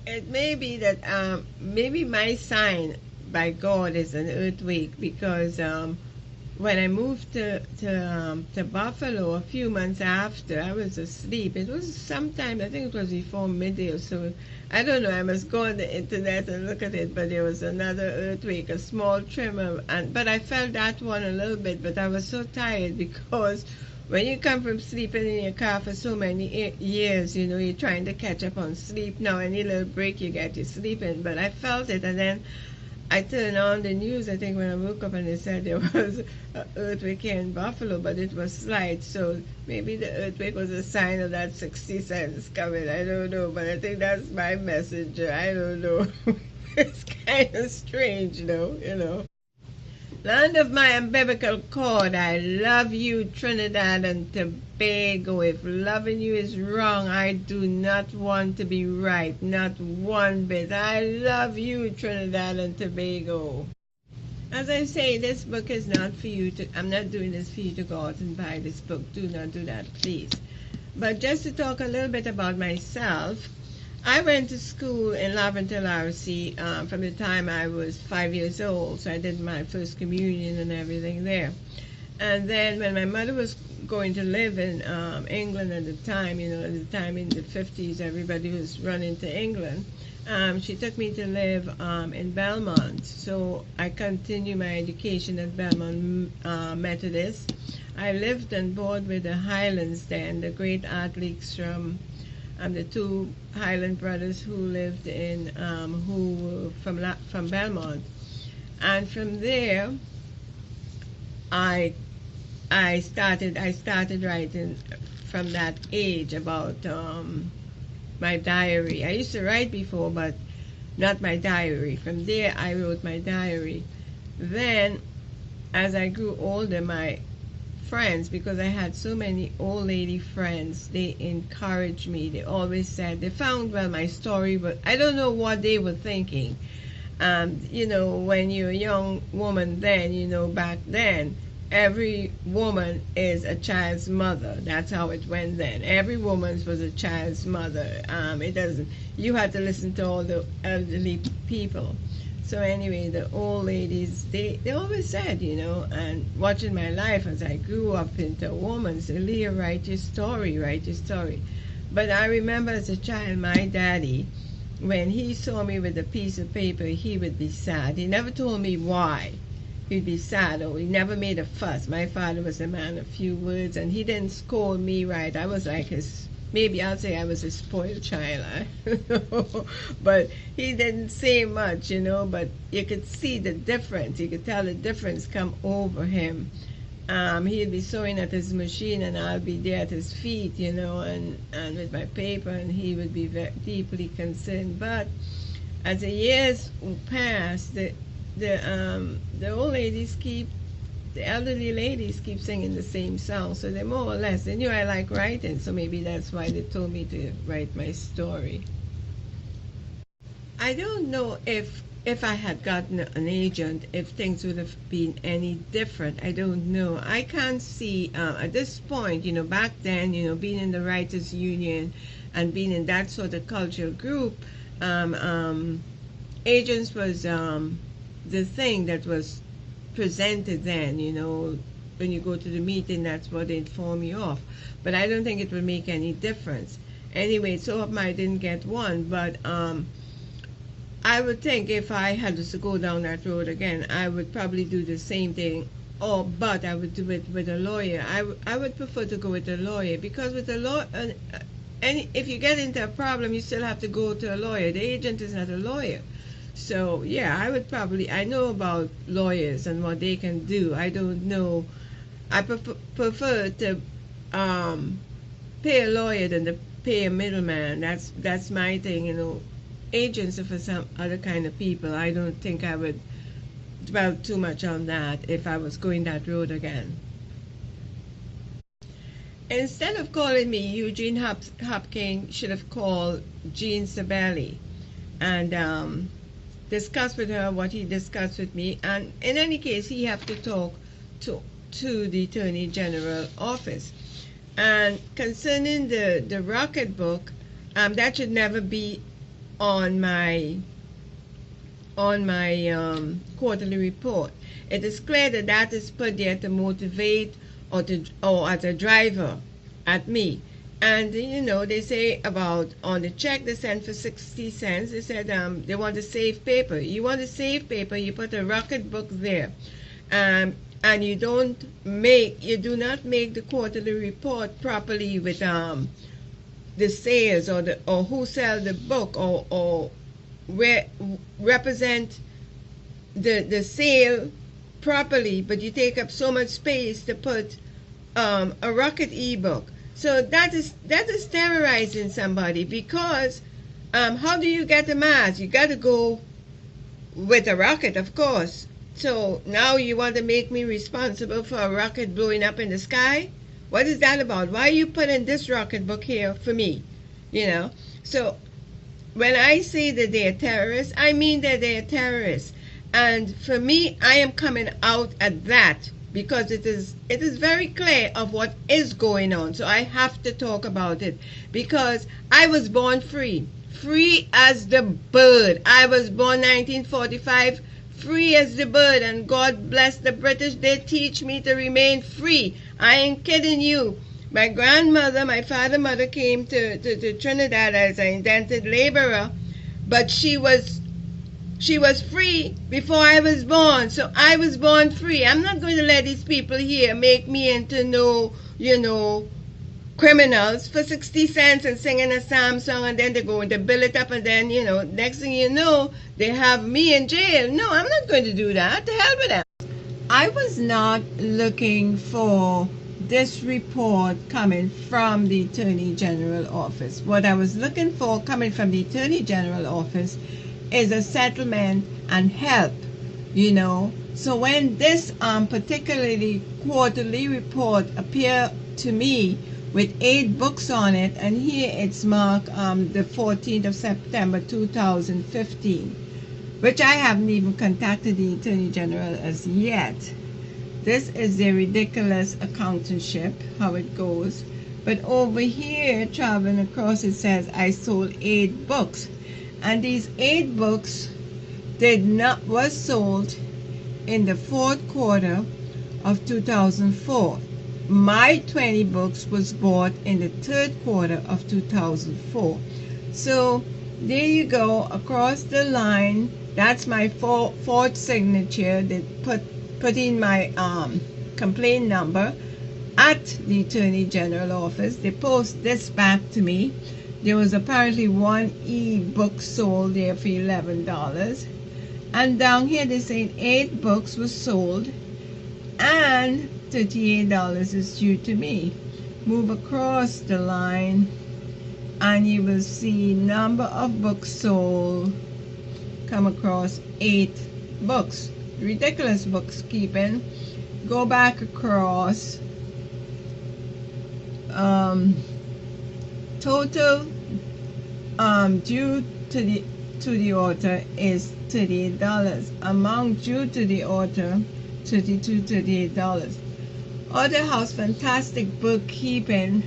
it may be that maybe my sign by God is an earthquake because when I moved to Buffalo a few months after, I was asleep. It was sometime, I think it was before midday or so. I don't know. I must go on the internet and look at it. But there was another earthquake, a small tremor, and but I felt that one a little bit. But I was so tired because when you come from sleeping in your car for so many years, you know, you're trying to catch up on sleep. Now, any little break you get, you're sleeping. But I felt it, and then I turned on the news, I think, when I woke up, and they said there was an earthquake here in Buffalo, but it was slight. So maybe the earthquake was a sign of that 60 cents coming. I don't know, but I think that's my message. I don't know. It's kind of strange, though, you know. Land of my umbilical cord, I love you, Trinidad and Tobago. If loving you is wrong, I do not want to be right, not one bit. I love you, Trinidad and Tobago. As I say, this book is not for you to, I'm not doing this for you to go out and buy this book. Do not do that, please. But just to talk a little bit about myself, I went to school in Laventille, RC, from the time I was 5 years old. So I did my first communion and everything there. And then when my mother was going to live in England at the time, you know, at the time in the 50s, everybody was running to England. She took me to live in Belmont. So I continued my education at Belmont Methodist. I lived on board with the Highlands then, the great athletes from the two Highland brothers who lived in who were from Belmont, and from there I started writing from that age about my diary. I used to write before, but not my diary. From there I wrote my diary. Then as I grew older, my friends, because I had so many old lady friends, they encouraged me. They always said they found, well, my story, but I don't know what they were thinking. You know, when you're a young woman then, you know, back then, every woman is a child's mother. That's how it went then. Every woman was a child's mother. It doesn't, you had to listen to all the elderly people. So anyway, the old ladies, they always said, you know, and watching my life as I grew up into a woman, said, Leah, write your story, write your story. But I remember as a child, my daddy, when he saw me with a piece of paper, he would be sad. He never told me why he'd be sad, or he never made a fuss. My father was a man of few words, and he didn't scold me right. I was like his, maybe I'll say I was a spoiled child, I don't know. But he didn't say much, you know, but you could see the difference. You could tell the difference come over him. He'd be sewing at his machine, and I'll be there at his feet, you know, and with my paper, and he would be very deeply concerned. But as the years passed, the old ladies the elderly ladies keep singing the same song, so they more or less, they knew I like writing, so maybe that's why they told me to write my story. I don't know if I had gotten an agent, if things would have been any different. I don't know. I can't see at this point, you know, back then, you know, being in the Writers Union and being in that sort of cultural group, agents was the thing that was presented then, you know, when you go to the meeting, that's what they inform you of. But I don't think it will make any difference. Anyway, so I didn't get one, but I would think if I had to go down that road again, I would probably do the same thing, but I would do it with a lawyer. I would prefer to go with a lawyer, because with a lawyer, if you get into a problem, you still have to go to a lawyer. The agent is not a lawyer. So yeah, I know about lawyers and what they can do. I don't know. I prefer to pay a lawyer than to pay a middleman. That's my thing, you know. Agents are for some other kind of people. I don't think I would dwell too much on that if I was going that road again. Instead of calling me Eugene Hopkins, should have called Jean Sabelli, and discuss with her what he discussed with me. And in any case, he have to talk to the Attorney General office. And concerning the Rocket book, that should never be on my quarterly report. It is clear that that is put there to motivate or as a driver at me. And they say about on the check they sent for 60 cents, they said they want to save paper. You want to save paper, you put a rocket book there. And you do not make the quarterly report properly with the sales or who sell the book or represent the sale properly, but you take up so much space to put a rocket ebook. So that is terrorizing somebody, because how do you get the mass? You got to go with a rocket, of course. So now you want to make me responsible for a rocket blowing up in the sky? What is that about? Why are you putting this rocket book here for me? So when I say that they are terrorists, I mean that they are terrorists. And for me, I am coming out at that, because it is very clear of what is going on. So I have to talk about it, because I was born free as the bird. I was born 1945, free as the bird, and God bless the British, they teach me to remain free. I ain't kidding you. My grandmother, my father's mother came to Trinidad as an indented laborer, but she was free before I was born. So I was born free. I'm not going to let these people here make me into criminals for 60 cents and singing a psalm song, and then they go and they bill it up, and then next thing you know, they have me in jail. No, I'm not going to do that. To hell with them. I was not looking for this report coming from the Attorney General office. What I was looking for coming from the Attorney General office is a settlement and help, So when this particularly quarterly report appeared to me with 8 books on it, and here it's marked the 14th of September 2015, which I haven't even contacted the Attorney General as yet. This is the ridiculous accountanship, how it goes. But over here, traveling across, it says I sold 8 books. And these 8 books was sold in the 4th quarter of 2004. My 20 books was bought in the 3rd quarter of 2004. So there you go, across the line. That's my fourth signature. They put in my complaint number at the Attorney General office. They post this back to me. There was apparently 1 e-book sold there for $11. And down here they say 8 books were sold and $38 is due to me. Move across the line and you will see number of books sold. Come across 8 books. Ridiculous books keeping. Go back across. Total due to the author is $38. Amount due to the author $38. Author House, fantastic bookkeeping.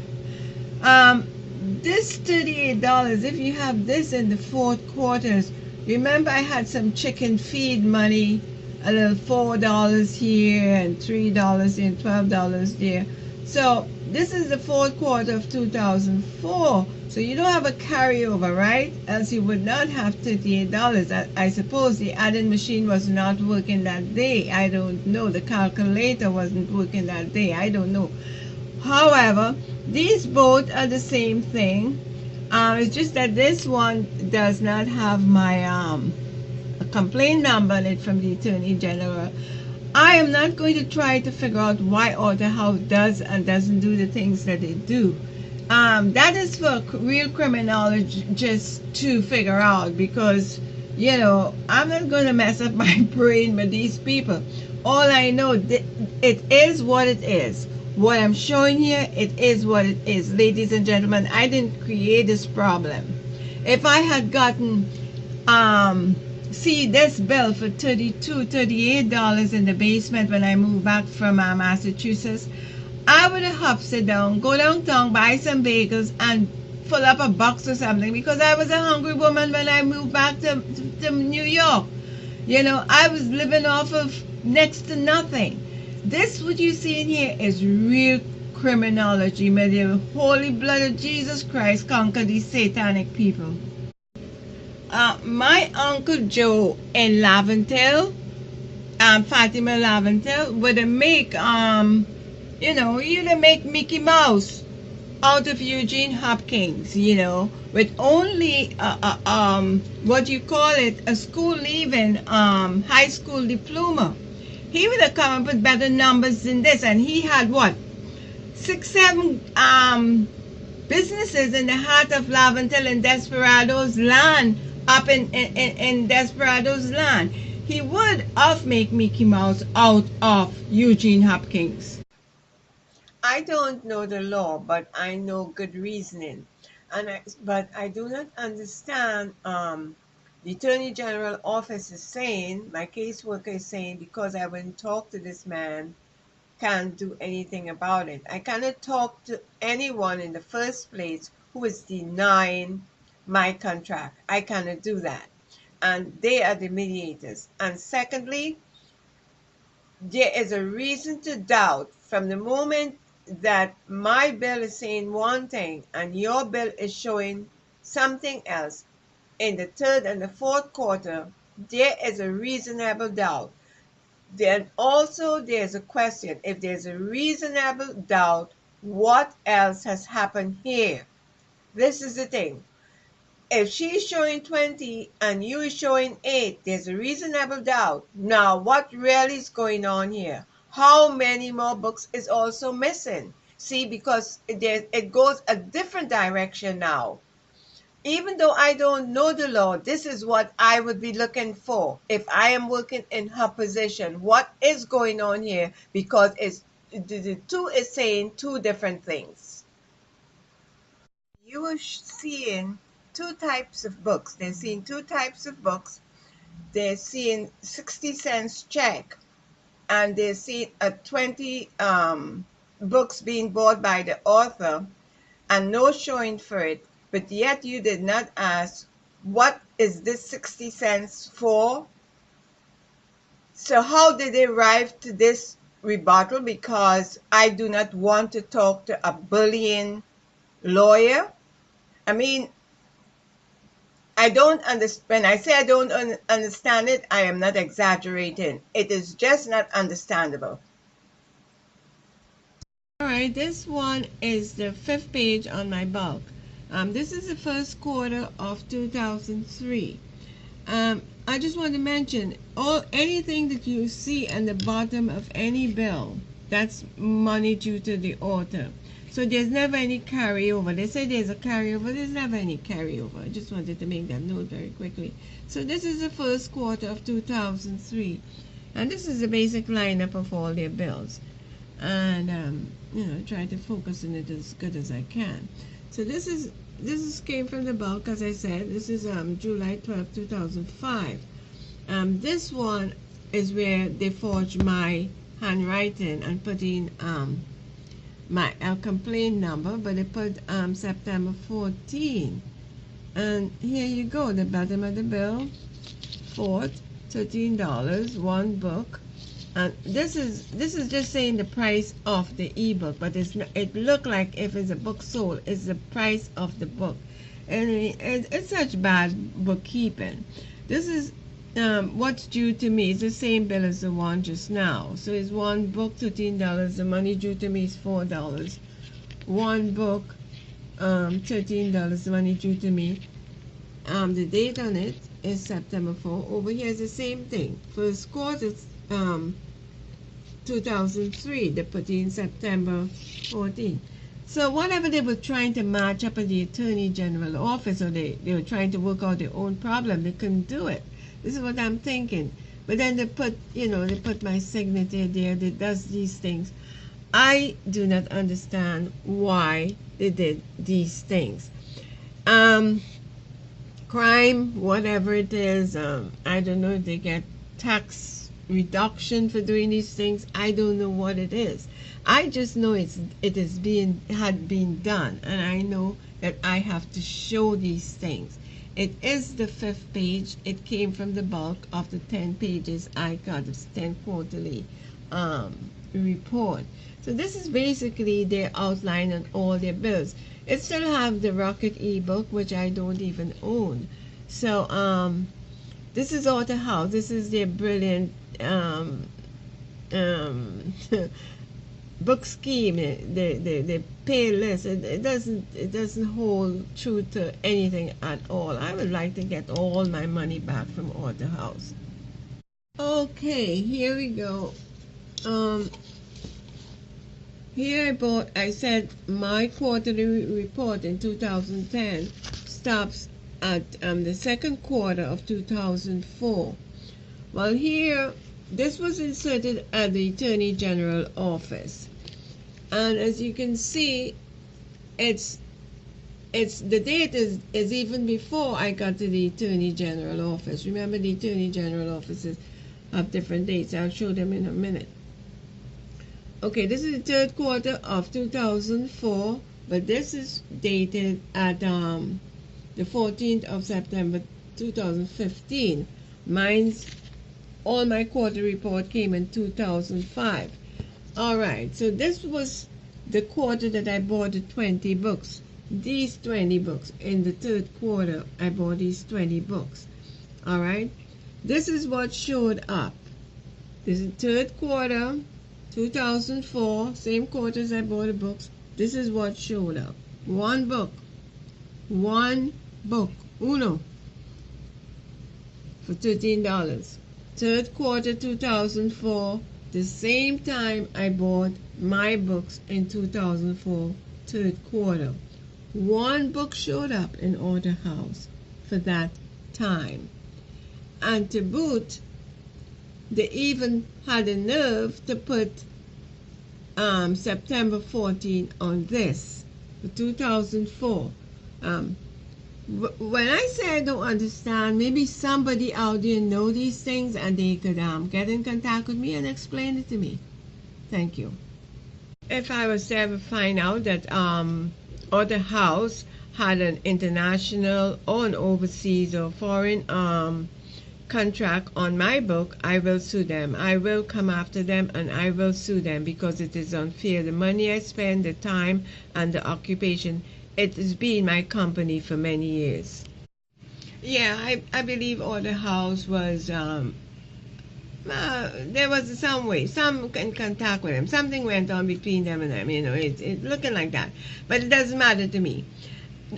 This $38, if you have this in the 4th quarters, remember I had some chicken feed money, a little $4 here and $3 and $12 there. So this is the 4th quarter of 2004. So you don't have a carryover, right? Else you would not have $38. I suppose the adding machine was not working that day. I don't know. The calculator wasn't working that day. I don't know. However, these both are the same thing. It's just that this one does not have my complaint number on it from the Attorney General. I am not going to try to figure out why Author House does and doesn't do the things that they do. That is for real criminologists to figure out, because, I'm not going to mess up my brain with these people. All I know, it is what it is. What I'm showing here, it is what it is. Ladies and gentlemen, I didn't create this problem. If I had gotten, see this bill for $38 in the basement when I moved back from Massachusetts, I would have sit down, go downtown, buy some bagels, and pull up a box or something, because I was a hungry woman when I moved back to New York. You know, I was living off of next to nothing. This, what you see in here, is real criminology. May the holy blood of Jesus Christ conquer these satanic people. My Uncle Joe in Laventille, Fatima Laventille, would make, you'd make Mickey Mouse out of Eugene Hopkins, with only what you call it, a school leaving high school diploma. He would have come up with better numbers than this, and he had what, 6-7 businesses in the heart of Laventille and Desperado's land, up in Desperado's land. He would have make Mickey Mouse out of Eugene Hopkins. I don't know the law, but I know good reasoning, but I do not understand. The Attorney General office is saying, my caseworker is saying, because I wouldn't talk to this man, can't do anything about it. I cannot talk to anyone in the first place who is denying my contract. I cannot do that, and they are the mediators. And secondly, there is a reason to doubt from the moment that my bill is saying one thing and your bill is showing something else in the third and the fourth quarter. There is a reasonable doubt. Then also there's a question. If there's a reasonable doubt, what else has happened here? This is the thing. If she's showing 20 and you is showing 8, there's a reasonable doubt. Now, what really is going on here? How many more books is also missing? See, because it goes a different direction now. Even though I don't know the law, this is what I would be looking for if I am working in her position. What is going on here? Because the two is saying two different things. You are seeing two types of books. They're seeing two types of books. They're seeing 60 cents check, and they're seeing a 20 books being bought by the author and no showing for it. But yet you did not ask, what is this 60 cents for? So how did they arrive to this rebuttal? Because I do not want to talk to a bullying lawyer. I mean, I don't understand. When I say I don't understand it, I am not exaggerating. It is just not understandable. All right, this one is the 5th page on my bulk. This is the first quarter of 2003. I just want to mention, anything that you see at the bottom of any bill, that's money due to the author. So there's never any carryover. They say there's a carryover. There's never any carryover. I just wanted to make that note very quickly. So this is the first quarter of 2003. And this is the basic lineup of all their bills. And, try to focus on it as good as I can. So this came from the bulk, as I said. This is July 12, 2005. This one is where they forged my handwriting and put in my complaint number, but they put September 14. And here you go, the bottom of the bill, $4, $13, one book. And this is just saying the price of the ebook, but it looked like if it's a book sold, it's the price of the book. And it's such bad bookkeeping. This is what's due to me. It's the same bill as the one just now. So it's one book, $13. The money due to me is $4. One book, $13. The money due to me. The date on it is September 4. Over here is the same thing. First quarter, 2003, they put in September 14. So whatever they were trying to match up at the Attorney General office, or they were trying to work out their own problem, they couldn't do it. This is what I'm thinking. But then they put my signature there that does these things. I do not understand why they did these things. Crime, whatever it is, I don't know if they get tax reduction for doing these things. I don't know what it is. I just know had been done, and I know that I have to show these things. It is the 5th page. It came from the bulk of the 10 pages I got, the 10 quarterly report. So this is basically their outline on all their bills. It still have the Rocket ebook, which I don't even own. So this is Author House. This is their brilliant book scheme. The pay list. It doesn't hold true to anything at all. I would like to get all my money back from Author House. Okay, here we go. Here I said my quarterly report in 2010 stops at the second quarter of 2004. Well, here, this was inserted at the Attorney General office. And as you can see, the date is even before I got to the Attorney General office. Remember, the Attorney General offices have different dates. I'll show them in a minute. Okay, this is the third quarter of 2004, but this is dated at the 14th of September 2015. All my quarter report came in 2005. All right, so this was the quarter that I bought the 20 books. These 20 books. In the third quarter, I bought these 20 books. All right, this is what showed up. This is the third quarter, 2004, same quarter as I bought the books. This is what showed up. One book, uno, for $13. Third quarter 2004, the same time I bought my books in 2004, third quarter. One book showed up in Author House for that time. And to boot, they even had the nerve to put September 14 on this, for 2004. When I say I don't understand, maybe somebody out there know these things and they could get in contact with me and explain it to me. Thank you. If I was to ever find out that Author House had an international or an overseas or foreign contract on my book, I will sue them. I will come after them and I will sue them because it is unfair. The money I spend, the time, and the occupation, it has been my company for many years. Yeah, I believe Author House was, there was some way, some in contact with them. Something went on between them and them, it's looking like that. But it doesn't matter to me.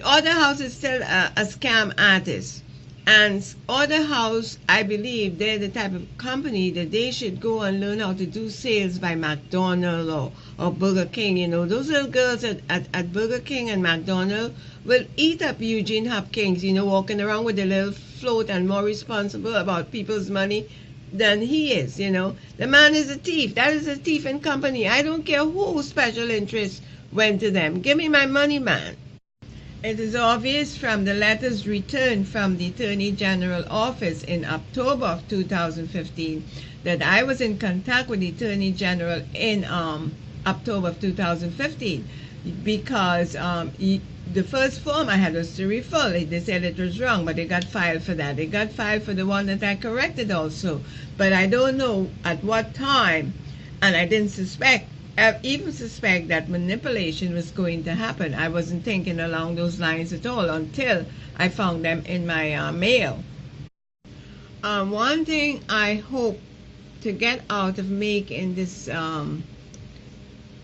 Author House is still a scam artist. And Author House, I believe they're the type of company that they should go and learn how to do sales by McDonald's or Burger King. Those little girls at Burger King and McDonald's will eat up Eugene Hopkins, walking around with a little float and more responsible about people's money than he is, The man is a thief. That is a thief in company. I don't care who special interest went to them. Give me my money, man. It is obvious from the letters returned from the Attorney General office in October of 2015 that I was in contact with the Attorney General in October of 2015 because the first form I had was to refill. They said it was wrong, but they got filed for that. They got filed for the one that I corrected also. But I don't know at what time, and I didn't even suspect that manipulation was going to happen. I wasn't thinking along those lines at all until I found them in my mail. One thing I hope to get out of making this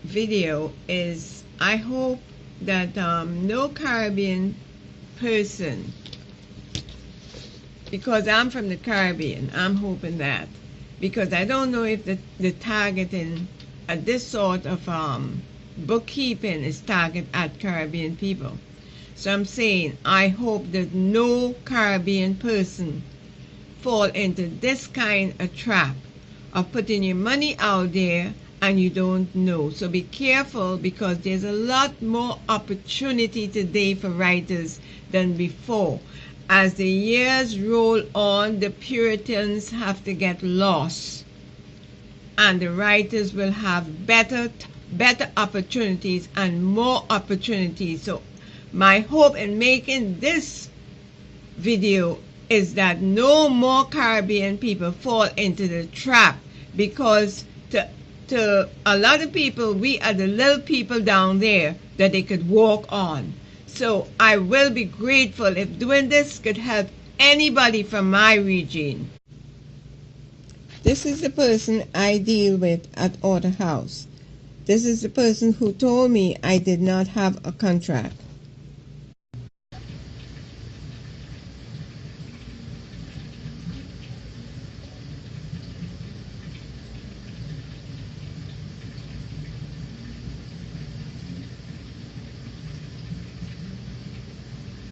video is I hope that no Caribbean person, because I'm from the Caribbean, I'm hoping that, because I don't know if the targeting this sort of bookkeeping is targeted at Caribbean people. So I'm saying I hope that no Caribbean person fall into this kind of trap of putting your money out there and you don't know. So be careful, because there's a lot more opportunity today for writers than before. As the years roll on, the Puritans have to get lost, and the writers will have better opportunities and more opportunities. So my hope in making this video is that no more Caribbean people fall into the trap, because to a lot of people, we are the little people down there that they could walk on. So I will be grateful if doing this could help anybody from my region. This is the person I deal with at Order House. This is the person who told me I did not have a contract.